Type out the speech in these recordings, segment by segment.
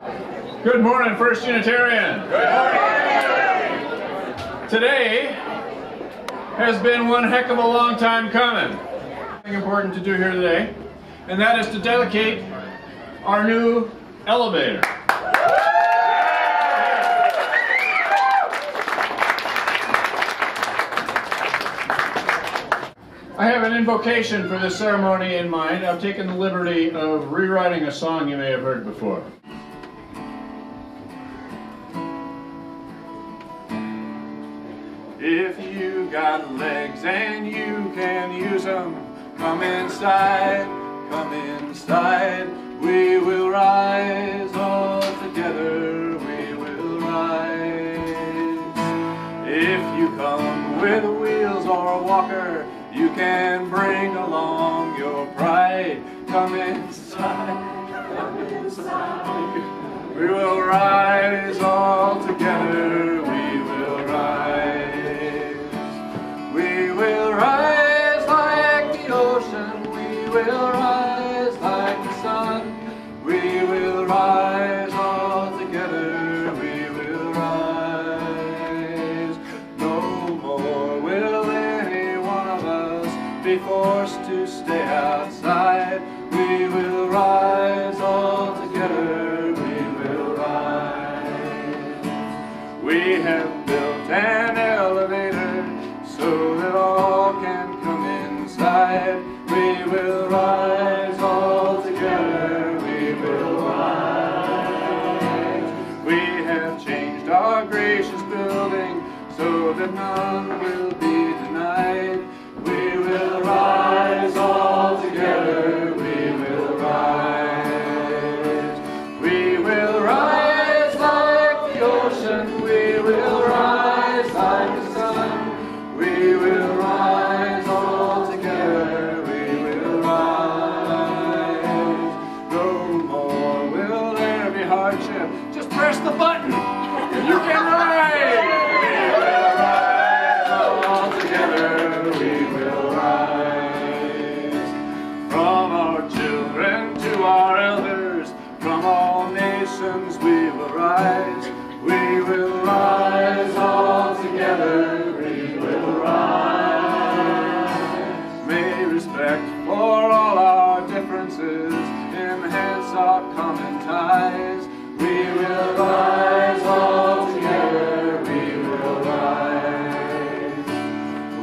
Good morning, First Unitarian. Good morning. Today has been one heck of a long time coming. Something important to do here today, and that is to dedicate our new elevator. I have an invocation for this ceremony in mind. I've taken the liberty of rewriting a song you may have heard before. If you got legs and you can use them, come inside, we will rise all together, we will rise. If you come with wheels or a walker, you can bring along your pride. Come inside, we will rise all together, we will rise. We will rise like the ocean, we will rise like the sun, we will rise all together, we will rise. No more will any one of us be forced to stay outside, we will rise all together, we will rise. We have built an elevator so that all can come inside. We will rise all together, we will rise. We have changed our gracious building so that none will be denied. We will rise all together, we will rise. We will rise like the ocean, we will rise like the sun. We will rise all together, we will rise. No more will there be hardship, just press the button, and you can rise. We will rise all together, we will rise. From our children to our elders, from all nations we will rise. We will rise all together, we will rise. May respect for all our differences enhance our common ties. We will rise all together, we will rise.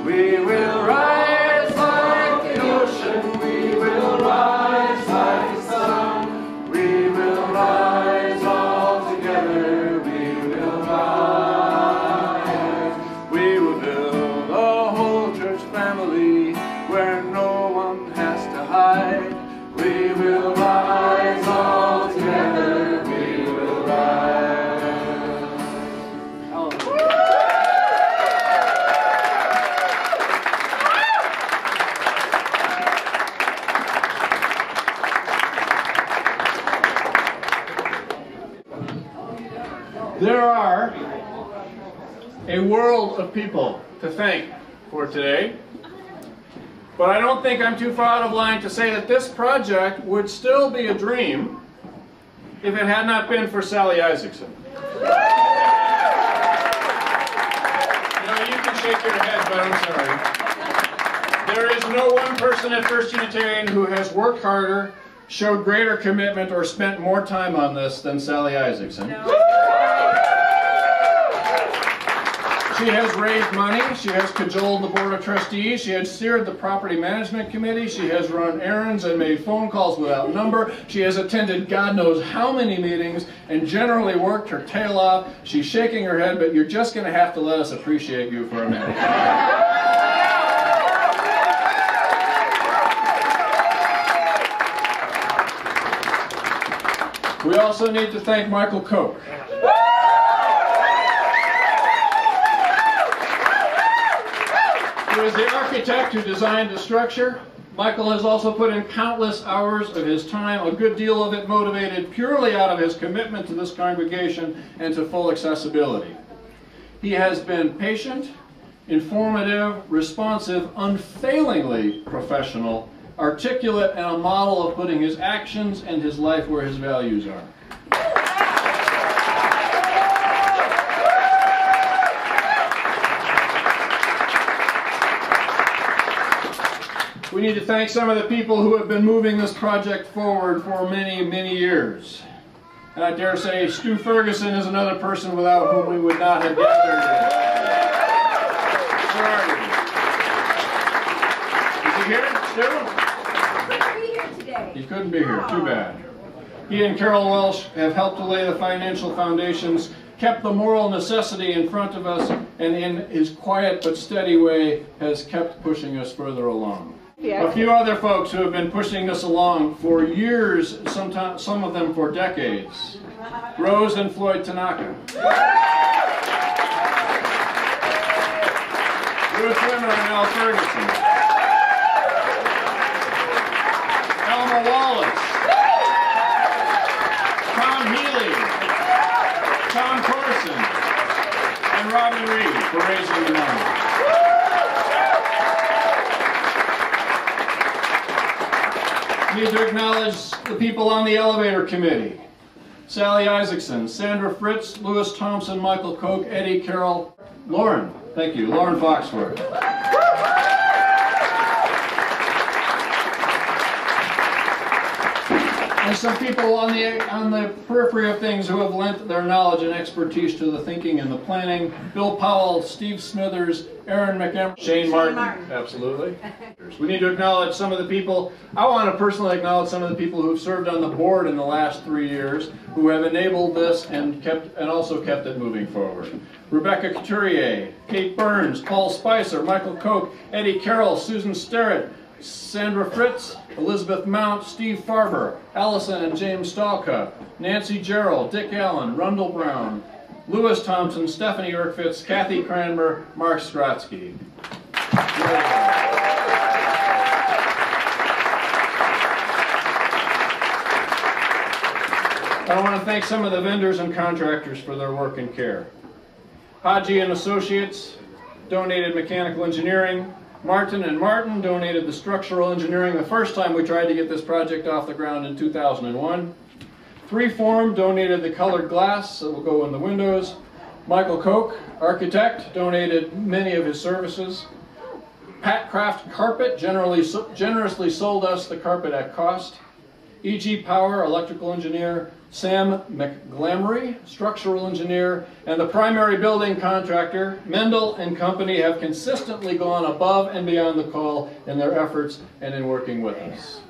We will rise like the ocean, we will rise like the sun. We will rise all together, we will rise. We will build a whole church family where no one has to hide. We will rise all together, we will rise. There are a world of people to thank for today, but I don't think I'm too far out of line to say that this project would still be a dream if it had not been for Sally Isaacson. You can shake your head, but I'm sorry. There is no one person at First Unitarian who has worked harder, showed greater commitment, or spent more time on this than Sally Isaacson. No. She has raised money, she has cajoled the Board of Trustees, she has steered the Property Management Committee, she has run errands and made phone calls without number, she has attended God knows how many meetings and generally worked her tail off. She's shaking her head, but you're just going to have to let us appreciate you for a minute. We also need to thank Michael Koch. He was the architect who designed the structure. Michael has also put in countless hours of his time, a good deal of it motivated purely out of his commitment to this congregation and to full accessibility. He has been patient, informative, responsive, unfailingly professional, articulate, and a model of putting his actions and his life where his values are. We need to thank some of the people who have been moving this project forward for many, many years. And I dare say Stu Ferguson is another person without whom we would not have gathered today. Where are you? Is he here, Stu? He couldn't be here today. He couldn't be here, too bad. He and Carol Welsh have helped to lay the financial foundations, kept the moral necessity in front of us, and in his quiet but steady way has kept pushing us further along. A few other folks who have been pushing this along for years, sometimes some of them for decades. Rose and Floyd Tanaka. Ruth Wimmer and Al Ferguson. Elmer Wallace. Tom Healy. Tom Corson. And Robin Reed for raising the money. Need to acknowledge the people on the elevator committee. Sally Isaacson, Sandra Fritz, Louis Thompson, Michael Koch, Eddie Carroll, Lauren, thank you, Lauren Foxworth. And some people on the periphery of things who have lent their knowledge and expertise to the thinking and the planning. Bill Powell, Steve Smithers, Aaron McEmery, Shane Martin. Absolutely. We need to acknowledge some of the people. I want to personally acknowledge some of the people who have served on the board in the last 3 years, who have enabled this and also kept it moving forward. Rebecca Couturier, Kate Burns, Paul Spicer, Michael Koch, Eddie Carroll, Susan Sterrett, Sandra Fritz, Elizabeth Mount, Steve Farber, Allison and James Stalka, Nancy Gerald, Dick Allen, Rundle Brown, Louis Thompson, Stephanie Erkfitz, Kathy Cranmer, Mark Stratsky. I want to thank some of the vendors and contractors for their work and care. Haji and Associates donated mechanical engineering. Martin and Martin donated the structural engineering the first time we tried to get this project off the ground in 2001. Freeform donated the colored glass that will go in the windows. Michael Koch, architect, donated many of his services. Pat Craft Carpet generously sold us the carpet at cost. E.G. Power, electrical engineer. Sam McGlamory, structural engineer, and the primary building contractor, Mendel and Company, have consistently gone above and beyond the call in their efforts and in working with us.